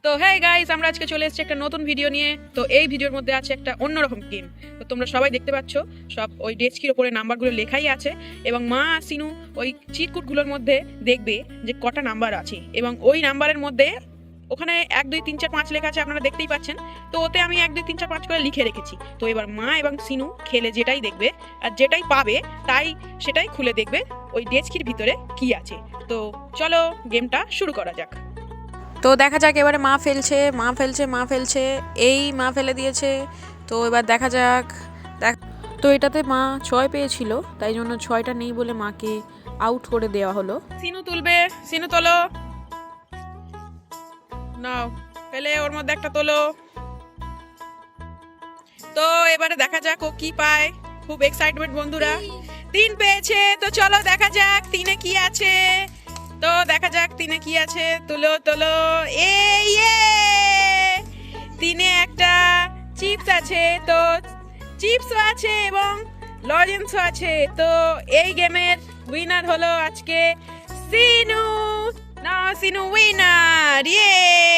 তো হ্যাঁ গাইস, আমরা আজকে চলে এসেছি একটা নতুন ভিডিও নিয়ে। তো এই ভিডিওর মধ্যে আছে একটা অন্যরকম গেম। তো তোমরা সবাই দেখতে পাচ্ছ, সব ওই ডেস্কির ওপরে নাম্বারগুলো লেখাই আছে এবং মা সিনু ওই চিরকুটগুলোর মধ্যে দেখবে যে কটা নাম্বার আছে এবং ওই নাম্বারের মধ্যে ওখানে 1 2 3 4 5 লেখা আছে, আপনারা দেখতেই পাচ্ছেন। তো ওতে আমি 1 2 3 4 5 করে লিখে রেখেছি। তো এবার মা এবং সিনু খেলে যেটাই দেখবে আর যেটাই পাবে তাই সেটাই খুলে দেখবে ওই ডেস্কির ভিতরে কি আছে। তো চলো গেমটা শুরু করা যাক। তো দেখা যাক এবারে মা ফেলছে, এই মা ফেলে দিয়েছে। তো এবার দেখা যাক। তো এটাতে মা 6 পেয়েছিল, তাই জন্য 6টা নেই বলে মাকে আউট করে দেওয়া হলো। সিনু তুলবে, সিনু তোলো, নাও ফেলে ওর মধ্যে একটা তোলো। তো এবারে দেখা যাক ও কি পায়। খুব এক্সাইটমেন্ট বন্ধুরা। 3 পেয়েছে। তো চলো দেখা যাক 3-এ কি আছে। তো দেখা যাক 3-এ কি আছে। তুলো তোলো, এই 3-এ একটা চিপস আছে। তো চিপসও আছে এবং লজেন্সও আছে। তো এই গেমের উইনার হলো আজকে সিনু। না, সিনু উইনার, ইয়ে।